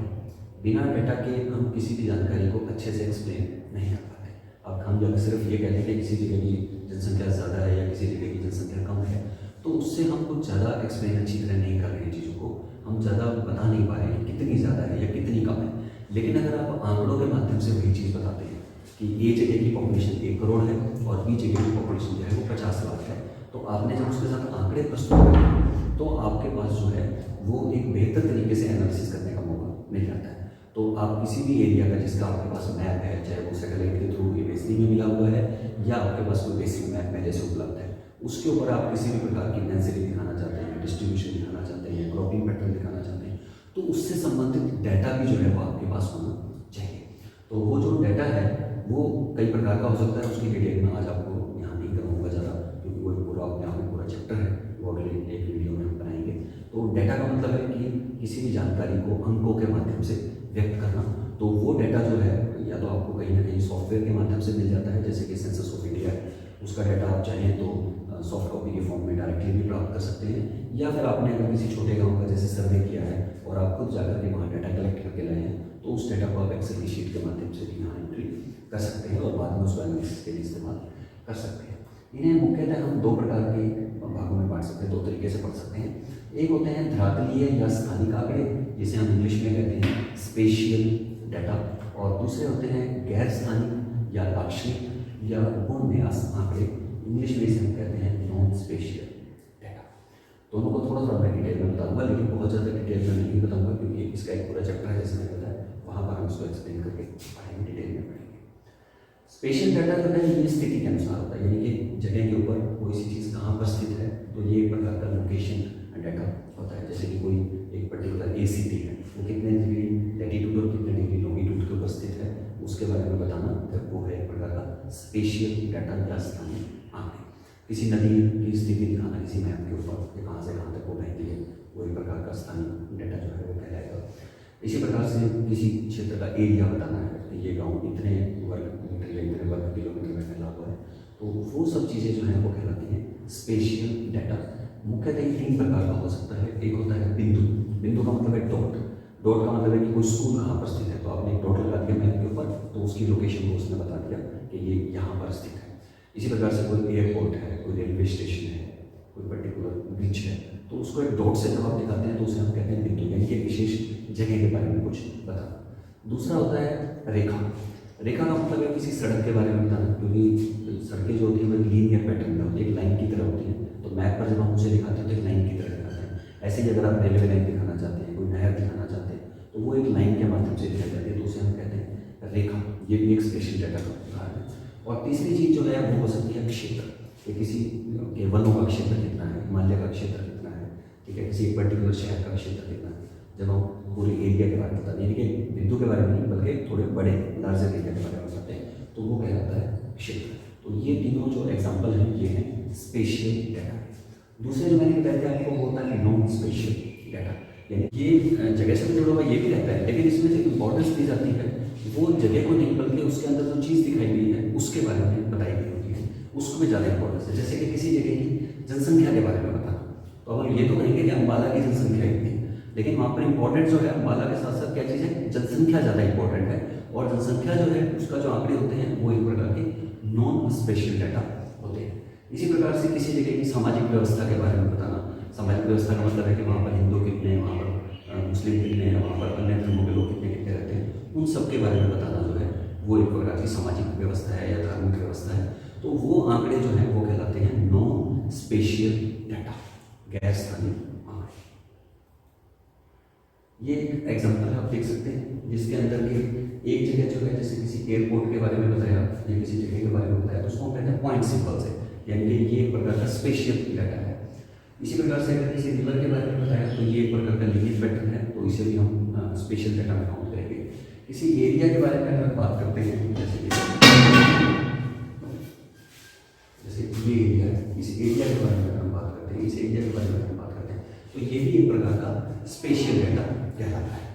बिना डाटा के हम किसी भी जानकारी को अच्छे से एक्सप्लेन नहीं कर पाते। अब हम जब सिर्फ ये कहते हैं कि किसी जगह की जनसंख्या ज़्यादा है या किसी जगह की जनसंख्या कम है, तो उससे हम कुछ ज़्यादा एक्सप्लेन अच्छी तरह नहीं कर रहे हैं चीज़ों को, हम ज़्यादा बता नहीं पा रहे हैं कितनी ज़्यादा है या कितनी कम है। लेकिन अगर आप आंकड़ों के माध्यम से वही चीज़ बताते हैं कि ए जगह की पॉपुलेशन 1 करोड़ है और बी जगह की पॉपुलेशन जो है वो 50 लाख है, तो आपने जब उसके साथ आंकड़े प्रस्तुत करें तो आपके पास जो है वो एक बेहतर तरीके से एनालिसिस करने का मौका मिल जाता है। तो आप किसी भी एरिया का जिसका आपके पास मैप है, चाहे वो सैटेलाइट के थ्रू इमेजरी में मिला हुआ है या आपके पास कोई बेसिक मैप में जैसे उपलब्ध है, उसके ऊपर आप किसी भी प्रकार की डेंसिटी दिखाना चाहते हैं, डिस्ट्रीब्यूशन दिखाना चाहते हैं, क्रॉपिंग पैटर्न दिखाना चाहते हैं, तो उससे संबंधित डाटा भी जो है वो आपके पास होना चाहिए। तो वो जो डाटा है वो कई प्रकार का हो सकता है, उसकी डिटेल में आज आपको यहाँ नहीं करूँगा ज़्यादा, क्योंकि वो पूरा अपने आप में पूरा चैप्टर है, वो अगले एक वीडियो में हम बनाएंगे। तो डाटा का मतलब है कि किसी भी जानकारी को अंकों के माध्यम से व्यक्त करना। तो वो डाटा जो है या तो आपको कहीं ना कहीं सॉफ्टवेयर के माध्यम से मिल जाता है, जैसे कि सेंसस ऑफ इंडिया है, उसका डाटा आप चाहें तो सॉफ्ट कॉपी के फॉर्म में डायरेक्टली भी प्राप्त कर सकते हैं, या फिर आपने अगर किसी छोटे गांव का जैसे सर्वे किया है और आप खुद जाकर के वहाँ डाटा कलेक्ट करके लाए हैं, तो उस डाटा को आप एक्सेल की शीट के माध्यम से भी यहाँ एंट्री कर सकते हैं और बाद में उसको एनालिसिस के लिए इस्तेमाल कर सकते हैं। इन्हें मुख्यतः हम दो प्रकार के भागों में बांट सकते हैं, दो तरीके से पढ़ सकते हैं। एक होते हैं धरातलीय या स्थानिक आंकड़े, जिसे हम इंग्लिश में कहते हैं स्पेशियल डाटा, और दूसरे होते हैं गैर स्थानिक या लाक्षणिक या गुणन्यास आंकड़े, इंग्लिश में इसे हम कहते हैं नॉन स्पेशियल डाटा। दोनों को थोड़ा थोड़ा मैं डिटेल में बताऊंगा, लेकिन बहुत ज़्यादा डिटेल में नहीं बताऊंगा, क्योंकि इसका एक पूरा चैप्टर है जैसे मैंने बताया, वहाँ पर हम इसको एक्सप्लेन करके पढ़ेंगे, डिटेल में पढ़ेंगे। स्पेशियल डाटा जो है ये स्थिति के अनुसार होता है, यानी कि जगह के ऊपर कोई सी चीज़ कहाँ पर स्थित है, तो ये एक प्रकार का लोकेशन डाटा होता है। जैसे कि कोई एक पर्टिकुलर ए सिटी है, वो कितने डिग्री लैटीट्यूड और कितने डिग्री लॉन्गिट्यूड के ऊपर स्थित है, उसके बारे में बताना, तो वो है एक प्रकार का स्पेशियल डाटा या स्थानीय आंकड़े। किसी नदी की स्थिति दिखाना किसी मैप के ऊपर कि कहाँ से कहाँ तक वो बहती है, वो एक प्रकार का स्थानीय डाटा जो है वो कहलाएगा। इसी प्रकार से किसी क्षेत्र का एरिया बताना है, ये गाँव इतने वर्ग मीटर या इतने वर्ग किलोमीटर में फैला हुआ है, तो वो सब चीज़ें जो हैं वो कहलाती हैं स्पेशियल डाटा। मुख्यतः तीन प्रकार का हो सकता है। एक होता है बिंदु, बिंदु का मतलब है डॉट, डॉट का मतलब है कि कोई स्कूल कहाँ पर स्थित है, तो आपने एक डॉट लगा दिया मैप के ऊपर, तो उसकी लोकेशन को उसने बता दिया कि ये यहाँ पर स्थित है। इसी प्रकार से कोई एयरपोर्ट है, कोई रेलवे स्टेशन है, कोई पर्टिकुलर ब्रिज है, तो उसको एक डॉट से जब आप दिखाते हैं तो उसे हम कहते हैं बिंदु, यानी कि विशेष जगह के बारे में कुछ बताना। दूसरा होता है रेखा, रेखा का मतलब है किसी सड़क के बारे में बताना, क्योंकि सड़कें जो होती हैं वो लीनियर पैटर्न में होती है, एक लाइन की तरह होती है, तो मैप पर जब हम उसे दिखाते हैं तो एक लाइन की तरह दिखाते हैं। ऐसे ही अगर आप रेलवे लाइन दिखाना चाहते हैं, कोई नहर दिखाना चाहते हैं, तो वो एक लाइन के माध्यम से दिखाई जाती है, तो उसे हम कहते हैं रेखा। ये भी एक स्पेशल डाटा का उदाहरण है। और तीसरी चीज़ जो है वो हो सकती है क्षेत्र, कि किसी के वनों का क्षेत्र कितना है, हिमालय का क्षेत्र कितना है, ठीक है, किसी एक पर्टिकुलर शहर का क्षेत्र कितना है। जब हम पूरे एरिया के बारे में बताते हैं, यानी कि बिंदु के बारे में नहीं बल्कि थोड़े बड़े लार्जर एरिया के बारे में बताते हैं, तो वो कहलाता है क्षेत्र। तो ये तीनों जो एग्जाम्पल हैं ये हैं स्पेशियल डाटा। दूसरे जो मैंने बताया था आपको वो होता है नॉन स्पेशियल डाटा, यानी ये जगह से जुड़ा हुआ ये भी रहता है, लेकिन इसमें जो इंपॉर्टेंस दी जाती है वो जगह को नहीं बल्कि उसके अंदर जो चीज़ दिखाई गई है उसके बारे में बताई गई होती है, उसको भी ज़्यादा इंपॉर्टेंस है। जैसे कि किसी जगह की जनसंख्या के बारे में बताना, तो हम ये तो कहेंगे कि अम्बाला की जनसंख्या इतनी, लेकिन वहाँ पर इंपॉर्टेंट जो है अम्बाला के साथ साथ क्या चीज़ है, जनसंख्या ज़्यादा इंपॉर्टेंट है, और जनसंख्या जो है उसका जो आंकड़े होते हैं वो एक प्रकार के नॉन स्पेशल डाटा होते हैं। इसी प्रकार से किसी जगह की सामाजिक व्यवस्था के बारे में बताना, सामाजिक व्यवस्था का मतलब है कि वहाँ पर हिंदू कितने हैं, वहाँ पर मुस्लिम कितने हैं, वहाँ पर अन्य धर्मों के लोग कितने कितने रहते हैं, उन सब के बारे में बताना जो है वो एक प्रकार की सामाजिक व्यवस्था है या धार्मिक व्यवस्था है। तो वो आंकड़े जो हैं वो कहलाते हैं नॉन स्पेशियल डाटा, गैर स्थानीय आंकड़े। ये एक एग्जाम्पल आप देख सकते हैं जिसके अंदर ये एक जगह जो है, जैसे किसी एयरपोर्ट के बारे में बताया या किसी जगह के बारे में बताया, तो उसको हम कहते हैं पॉइंट सिंबल से, यानी कि ये एक प्रकार का स्पेशियल डाटा है। इसी प्रकार से अगर किसी रिवर के बारे में बताया तो ये एक प्रकार का लीनियर पैटर्न है, तो इसे भी हम स्पेशल डाटा में काउंट करेंगे। किसी एरिया के बारे में अगर बात करते हैं, जैसे ये एरिया है, इस एरिया के बारे में हम बात करते हैं, इस एरिया के बारे में हम बात करते हैं, तो ये भी एक प्रकार का स्पेशल डाटा कहलाता है।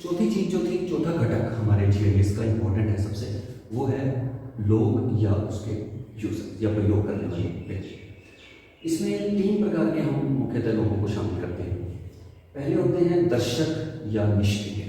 चौथी चीज जो थी, चौथा घटक हमारे जीआईएस का इंपॉर्टेंट है सबसे, वो है लोग या उसके यूजर या प्रयोग करने वाले व्यक्ति। इसमें तीन प्रकार के हम मुख्यतः लोगों को शामिल करते हैं। पहले होते हैं दर्शक या निष्क्रिय।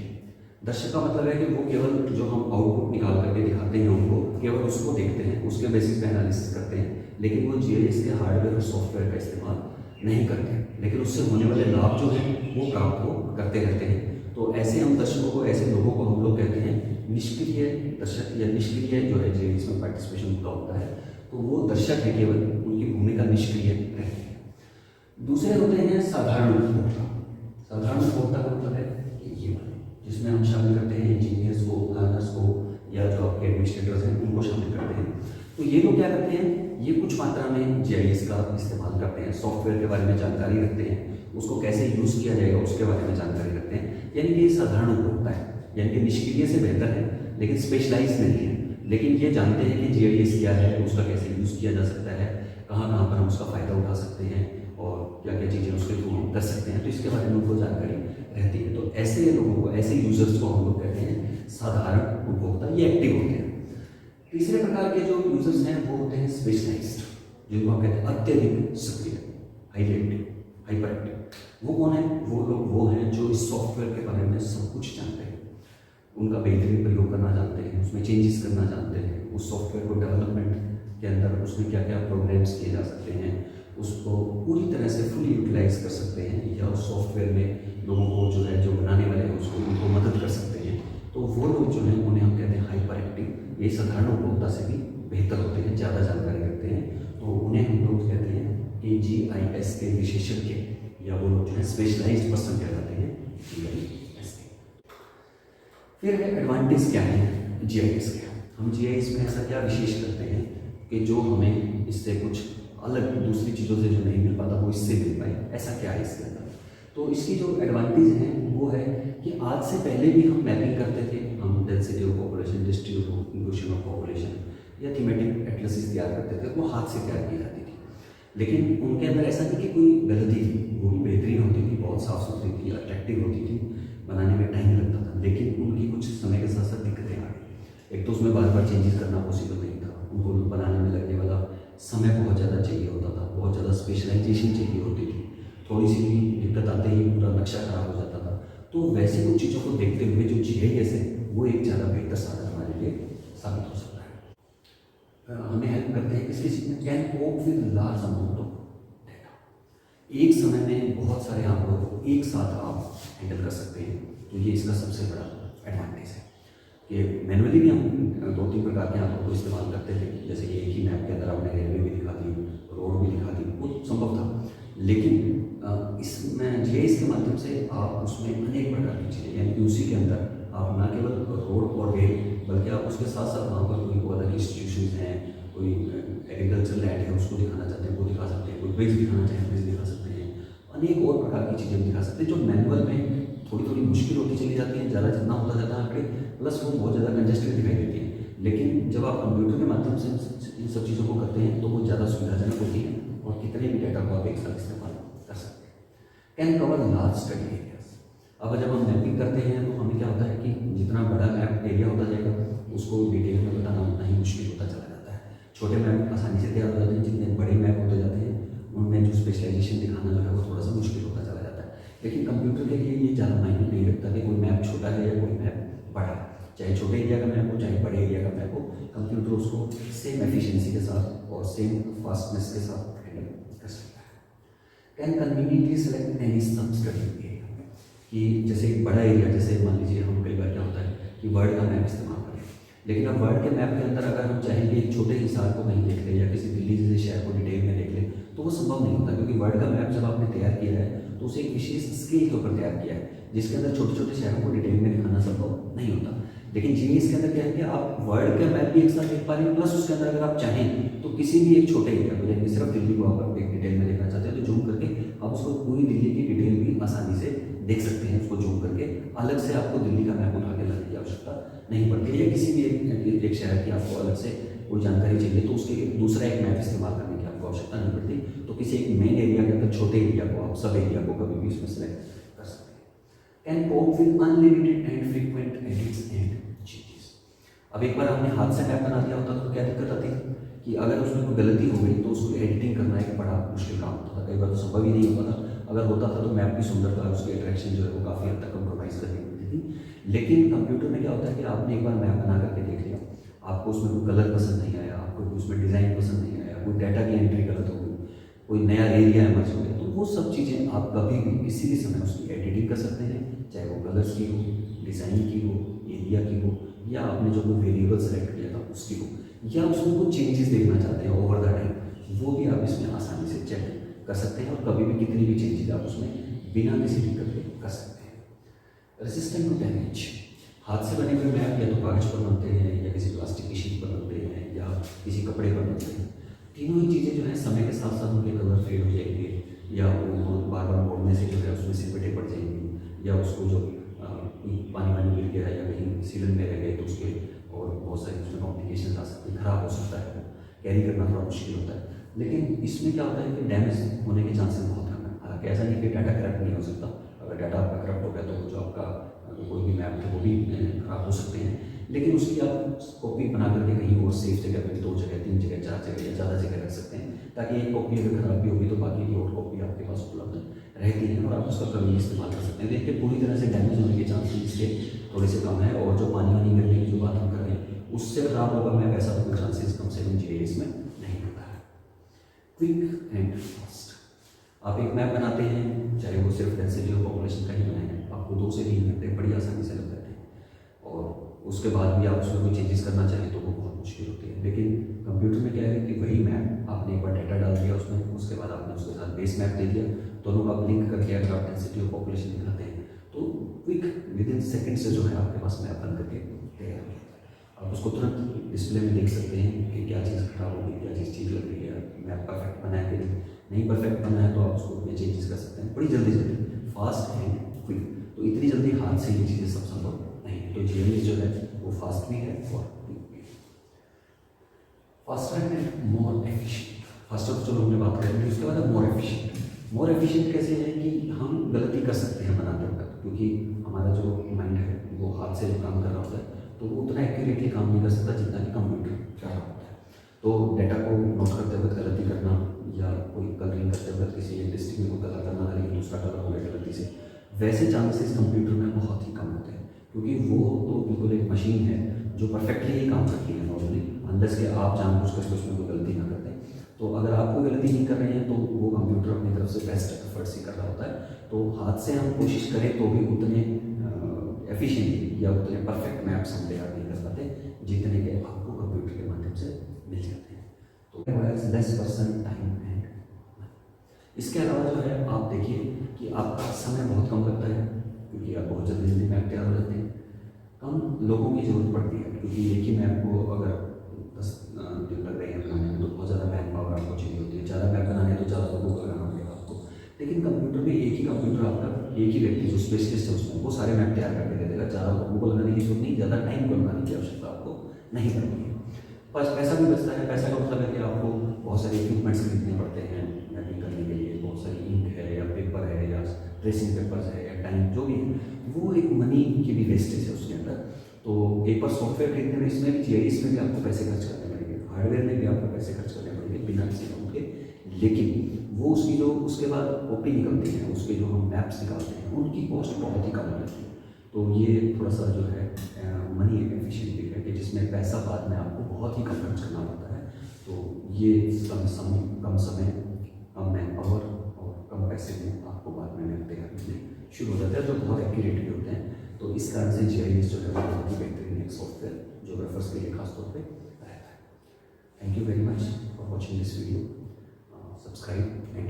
दर्शक का मतलब है कि वो केवल जो हम आउटपुट निकाल करके दिखाते हैं उनको केवल उसको देखते हैं, उसके बेसिस पे एनालिसिस करते हैं, लेकिन वो जीआईएस के हार्डवेयर और सॉफ्टवेयर का इस्तेमाल नहीं करते हैं, लेकिन उससे होने वाले लाभ जो हैं वो प्राप्त वो करते रहते हैं। तो ऐसे हम दर्शकों को, ऐसे लोगों को हम लोग कहते हैं निष्क्रिय दर्शक या निष्क्रिय जो है जीआईएस में पार्टिसिपेशन पूरा होता है। तो वो दर्शक है केवल, उनकी भूमिका निष्क्रिय रहती है। दूसरे होते हैं साधारण उपभोक्ता। साधारण उपभोक्ता का मतलब है कि ये वाले, जिसमें हम शामिल करते हैं इंजीनियर्स को, प्लानर्स को, या जो आपके एडमिनिस्ट्रेटर्स हैं उनको शामिल करते हैं। तो ये लोग क्या करते हैं, ये कुछ मात्रा में जीआईएस का इस्तेमाल करते हैं, सॉफ्टवेयर के बारे में जानकारी रखते हैं, उसको कैसे यूज़ किया जाएगा उसके बारे में जानकारी रखते हैं। यानी कि ये साधारण उपभोक्ता है, यानी कि निष्क्रिय से बेहतर है लेकिन स्पेशलाइज नहीं है, लेकिन ये जानते हैं कि जीआईएस क्या है, उसका कैसे यूज़ किया जा सकता है, कहाँ कहाँ पर हम उसका फ़ायदा उठा सकते हैं और क्या क्या चीज़ें उसके थ्रू हम कर सकते हैं। तो इसके बारे में उनको जानकारी रहती है। तो ऐसे लोगों को, ऐसे यूजर्स को हम लोग कहते हैं साधारण उपभोक्ता, ये एक्टिव होते हैं। तीसरे प्रकार के जो यूजर्स हैं वो होते हैं स्पेशलाइज्ड, जिनको हम कहते हैं अत्यधिक सक्रिय, हाईली एक्टिव, हाइपर एक्टिव। वो कौन है? वो लोग वो हैं जो इस सॉफ्टवेयर के बारे में सब कुछ जानते हैं, उनका बेहतरीन प्रयोग करना जानते हैं, उसमें चेंजेस करना जानते हैं, उस सॉफ्टवेयर को डेवलपमेंट के अंदर उसमें क्या क्या प्रोग्राम्स किए जा सकते हैं, उसको पूरी तरह से फुली यूटिलाइज कर सकते हैं, या उस सॉफ्टवेयर में लोगों को जो है, जो बनाने वाले हैं उसको उनको मदद कर सकते हैं। तो वो लोग जो हैं उन्हें हम कहते हैं हाइपर एक्टिव। ये साधारण उपभोक्ता से भी बेहतर होते हैं, ज़्यादा जानकारी रखते हैं, तो उन्हें हम लोग कहते हैं AGIS के विशेषज्ञ, या वो लोग जो है स्पेशलाइज्ड पर्सन कहलाते हैं GIS के। फिर है एडवांटेज क्या है GIS के। हम GIS में ऐसा क्या विशेष करते हैं कि जो हमें इससे कुछ अलग दूसरी चीज़ों से जो नहीं मिल पाता वो इससे मिल पाए, ऐसा क्या है इसके अंदर। तो इसकी जो एडवांटेज है वो है कि आज से पहले भी हम मैपिंग करते थे, हम density of population, distribution of population या थीमेटिक एटलसिस तैयार करते थे, वो हाथ से तैयार की जाती थी। लेकिन उनके अंदर ऐसा नहीं कि कोई गलती थी, वो भी बेहतरीन होती थी, बहुत साफ़ सुथरी थी, अट्रैक्टिव होती थी, बनाने में टाइम लगता था, लेकिन उनकी कुछ समय के साथ साथ दिक्कतें आ गई। एक तो उसमें बार बार चेंजेस करना पॉसिबल नहीं था, उनको बनाने में लगने वाला समय बहुत ज़्यादा चाहिए होता था, बहुत ज़्यादा स्पेशलाइजेशन चाहिए होती थी, थोड़ी सी भी दिक्कत आते ही पूरा नक्शा खराब हो जाता था। तो वैसे कुछ चीज़ों को देखते हुए जो GIS है वो एक ज़्यादा बेहतर साधन हमारे लिए साबित हो सकता है। हमें हेल्प करते हैं किसी चीज़ में, can cope with large amount of data. एक समय में बहुत सारे आंकड़ों को एक साथ आप हैंडल कर सकते हैं, तो ये इसका सबसे बड़ा एडवांटेज है कि मैनुअली भी हम 2-3 प्रकार के आंकड़ों को इस्तेमाल करते थे, जैसे कि एक ही मैप के अंदर आपने रेलवे भी दिखा दी, रोड भी दिखा दी, वो संभव था। लेकिन इसमें GIS के माध्यम से आप उसमें अनेक प्रकार की चीज़ें, यानी कि उसी के अंदर आप न केवल रोड और रेल, बल्कि आप उसके साथ साथ वहाँ पर कोई अलग इंस्टीट्यूशन हैं, कोई एग्रीकल्चर लैंड है उसको दिखाना चाहते हैं वो दिखा सकते हैं, कोई ब्रिज दिखाना चाहें ब्रिज दिखा सकते हैं, अनेक और प्रकार की चीज़ें दिखा सकते हैं जो मैनुअल में थोड़ी थोड़ी मुश्किल होती चली जाती है, ज़्यादा जितना होता जाता है आंकड़े, प्लस वो बहुत ज़्यादा कंजेस्टेड दिखाई देती है। लेकिन जब आप कंप्यूटर के माध्यम से इन सब चीज़ों को करते हैं तो वो ज़्यादा सुविधाजनक होती है और कितने भी डेटा को आप एक साथ इस्तेमाल कर सकते हैं। Can cover large study areas. अब जब हम मैपिंग करते हैं तो हमें क्या होता है कि जितना बड़ा मैप एरिया होता जाएगा उसको डिटेल में बताना उतना ही मुश्किल होता चला जाता है। छोटे मैप आसानी से तैयार हो जाते हैं, जितने बड़े मैप होते जाते हैं उनमें जो स्पेशलाइजेशन दिखाना जो है वो थोड़ा सा मुश्किल होता चला जाता है। लेकिन कंप्यूटर के लिए ये ज़्यादा मायने नहीं रखता कि कोई मैप छोटा है या कोई मैप बड़ा है, चाहे छोटे एरिया का मैप हो चाहे बड़े एरिया का मैप हो, कंप्यूटर उसको सेम एफिशिएंसी के साथ और सेम फास्टनेस के साथ हैंडल कर सकता है। कैन कन्वीनियंटली सेलेक्ट एनी सब स्टडी एरिया, कि जैसे एक बड़ा एरिया, जैसे मान लीजिए हम कई बार क्या होता है कि वर्ड का मैप इस्तेमाल करें, लेकिन अब वर्ड के मैप के अंदर अगर हम चाहें कि एक छोटे हिसार को कहीं देख लें या किसी दिल्ली जैसे शहर को डिटेल में देख लें तो वो संभव नहीं होता, क्योंकि वर्ड का मैप जब आपने तैयार किया है तो उसे एक विशेष स्केल के ऊपर तैयार किया है जिसके अंदर छोटे छोटे शहरों को डिटेल में दिखाना संभव नहीं होता। लेकिन GIS के अंदर क्या है कि आप वर्ड का मैप भी एक साथ देख पा रहे हैं, प्लस उसके अंदर अगर आप चाहें तो किसी भी एक छोटे एरिया को, यानी सिर्फ दिल्ली को आप एक डिटेल में देखना चाहते हैं तो जूम करके आप उसको पूरी दिल्ली की डिटेल भी आसानी से देख सकते हैं। उसको जूम करके अलग से आपको दिल्ली का मैप उठा के लाने की आवश्यकता नहीं पड़ती, या किसी भी एक शहर की आपको अलग से कोई जानकारी चाहिए तो उसके दूसरा एक मैप इस्तेमाल करने की आपको आवश्यकता नहीं पड़ती। तो किसी एक मेन एरिया के अंदर छोटे एरिया को आप सब एरिया को कभी भी उसमें सेलेक्ट कर सकते हैं। Can cope with unlimited and frequent edits and changes. अब एक बार हमने हाथ से मैप बना दिया होता तो क्या दिक्कत आती कि अगर उसमें कोई गलती हो गई तो उसको एडिटिंग करना एक बड़ा मुश्किल काम होता था, कई बार तो संभव ही नहीं होता था। अगर होता था तो मैप की सुंदरता, उसकी अट्रैक्शन जो है वो काफ़ी हद तक कम्प्रोमाइज़ करनी पड़ती थी। लेकिन कंप्यूटर में क्या होता है कि आपने एक बार मैप बना करके देख लिया, आपको उसमें कोई कलर पसंद नहीं आया, आपको उसमें डिज़ाइन पसंद नहीं आया, कोई डाटा की एंट्री गलत हो गई, कोई नया एरिया इमर्ज हो गया, तो वो सब चीज़ें आप कभी भी किसी भी समय उसकी एडिटिंग कर सकते हैं, चाहे वो कलर्स की हो, डिज़ाइन की हो, एरिया की हो, या आपने जो कोई वेरिएबल सेलेक्ट किया था उसकी हो। या उसमें कुछ चेंजेस देखना चाहते हैं ओवर द टाइम, वो भी आप इसमें आसानी से चेक कर सकते हैं और कभी भी कितनी भी चेंजेस आप उसमें बिना किसी दिक्कत के कर सकते हैं। रेजिस्टेंट टू डैमेज, हाथ से बने हुए मैप या तो कागज पर बनते हैं या किसी प्लास्टिक की शीट पर बनते हैं या किसी कपड़े पर बनते हैं। तीनों ही चीज़ें जो है समय के साथ साथ उनके कलर फेड हो जाएंगे या वो बार बार मोड़ने से जो है उसमें सिमटे पड़ जाएंगी या उसको जो पानी वानी गिर गया या कहीं सीलन में रह गए तो उसके और बहुत सारी उसमें कॉम्प्लिकेशन आ सकती है, खराब हो सकता है, कैरी करना थोड़ा मुश्किल होता है। लेकिन इसमें क्या होता है कि डैमेज होने के चांसेस बहुत कम है। हालांकि ऐसा नहीं कि डाटा करप्ट नहीं हो सकता, अगर डाटा आपका करप्ट हो गया तो जो आपका कोई भी मैप थे वो भी खराब हो सकते हैं, लेकिन उसकी आप कॉपी बना करके कहीं और सेफ जगह पर 2 जगह 3 जगह 4 जगह या ज़्यादा जगह रख सकते हैं, ताकि एक कॉपी अगर खराब भी होगी तो बाकी की और कॉपी आपके पास उपलब्ध रहती है और आप उसका कभी इस्तेमाल कर सकते हैं। देखिए पूरी तरह से डैमेज होने के चांसेस इसके थोड़े से कम है और जो पानी वानी गिरने की जो बात हम कर रहे हैं उससे खराब होगा मैप, ऐसा कोई चांसेस कम से कम GIS में नहीं होता है। क्विक एंड फास्ट, आप एक मैप बनाते हैं चाहे वो सिर्फ डेंसिटी और पॉपुलेशन का ही बनाए, आपको 2 से 3 घंटे बड़ी आसानी से लग जाते हैं और उसके बाद भी आप उसमें कोई चेंजेस करना चाहें तो वो बहुत मुश्किल होती है। लेकिन कंप्यूटर में क्या है कि वही मैप आपने एक बार डाटा डाल दिया उसमें, उसके बाद आपने उसके साथ बेस मैप दे दिया, दोनों का लिंक करके अगर आप डेंसिटी और पॉपुलेशन दिखाते हैं तो क्विक विद इन सेकेंड से जो है आपके पास मैप बन करके तैयार हो जाता है। आप उसको तुरंत डिस्प्ले में देख सकते हैं कि क्या चीज़ खराब होगी, क्या चीज़ ठीक लग रही है, मैप परफेक्ट बना है कि नहीं परफेक्ट बना है तो आप उसको में चेंजेस कर सकते हैं बड़ी जल्दी फास्ट एंड क्विक। तो इतनी जल्दी हाथ से ये चीज़ें सब संभव नहीं है, तो GIS जो है वो फास्ट भी है और क्विक भी है। Faster and more efficient, faster तो चलो हमने बात करेंगे, उसके बाद मोर एफिशिएंट। मोर एफिशिएंट कैसे है कि हम गलती कर सकते हैं बनाते वक्त, क्योंकि हमारा जो माइंड है वो हाथ से जो काम कर रहा होता है तो वो उतना एक्यूरेटली काम नहीं कर सकता जितना कि कंप्यूटर कर रहा होता है। तो डाटा को नोट करते वक्त गलती करना या कोई कलरिंग करते वक्त किसी एक डिस्ट्रिक्ट में कोई कलर करना लेकिन दूसरा कलर हो गया गलती से, वैसे चांसेस कंप्यूटर में बहुत ही कम होते हैं, क्योंकि वो तो बिल्कुल एक मशीन है जो परफेक्टली ही काम करती है नॉर्मली, अंदर के आप जानबूझ करके उसमें कोई गलती ना करते हैं। तो अगर आप कोई गलती नहीं कर रहे हैं तो वो कंप्यूटर अपनी तरफ से बेस्ट एफर्ट्स ही कर रहा होता है। तो हाथ से हम कोशिश करें तो भी उतने एफिशिएंटली या उतने परफेक्ट मैप्स हम तैयार नहीं कर पाते जितने के आपको कंप्यूटर के माध्यम से मिल जाते हैं। तो लेस पर्सन टाइम एंड, इसके अलावा जो है आप देखिए कि आपका समय बहुत कम लगता है क्योंकि आप बहुत जल्दी जल्दी मैप तैयार हो जाते हैं, कम लोगों की जरूरत पड़ती है क्योंकि एक ही मैप को अगर 10 दिन लग रहे हैं बनाने में तो बहुत ज़्यादा मैन पावर आपको चाहिए होती है, ज़्यादा मैप बनाने तो ज़्यादा लोगों को लगाना पड़ेगा आपको। लेकिन कंप्यूटर में एक ही कंप्यूटर आपका, एक ही व्यक्ति जो स्पेशलिस्ट है उसमें वो सारे मैप तैयार करके दे देगा, ज़्यादा लोगों को लगाने की जरूरत नहीं, ज़्यादा टाइम को लगाने की आवश्यकता आपको नहीं पड़ती है। बस पैसा भी बचता है, पैसा का मतलब है कि आपको बहुत सारे इक्विपमेंट्स खरीदने पड़ते हैं मैपिंग करने के लिए, बहुत सारी इंक है या पेपर है या ट्रेसिंग पेपर्स है या टाइम जो भी है, वो एक मनी की भी वेस्टेज है उसके अंदर। तो एक बार सॉफ्टवेयर खरीदने में इसमें भी GIS में भी आपको पैसे खर्च करने पड़ेंगे, हार्डवेयर में भी आपको पैसे खर्च करने पड़ेंगे बिना किसी काम के, लेकिन वो उसकी जो उसके बाद कॉपी निकलती है, उसके जो हम मैप्स निकालते हैं उनकी कॉस्ट बहुत ही कम हो जाती है। तो ये थोड़ा सा जो है मनी एफिशिएंसी है कि जिसमें पैसा बाद में आपको बहुत ही कम खर्च करना पड़ता है। तो ये कम समय कम मैन पावर और कम पैसे में आपको बाद में मैप तैयार करने शुरू हो जाते हैं जो बहुत एक्यूरेट भी होते हैं। तो इस कारण से GIS जो है वो बहुत ही बेहतरीन एक सॉफ्टवेयर जोग्राफर्स के लिए खासतौर पर रहता है। Thank you very much for watching this video, subscribe and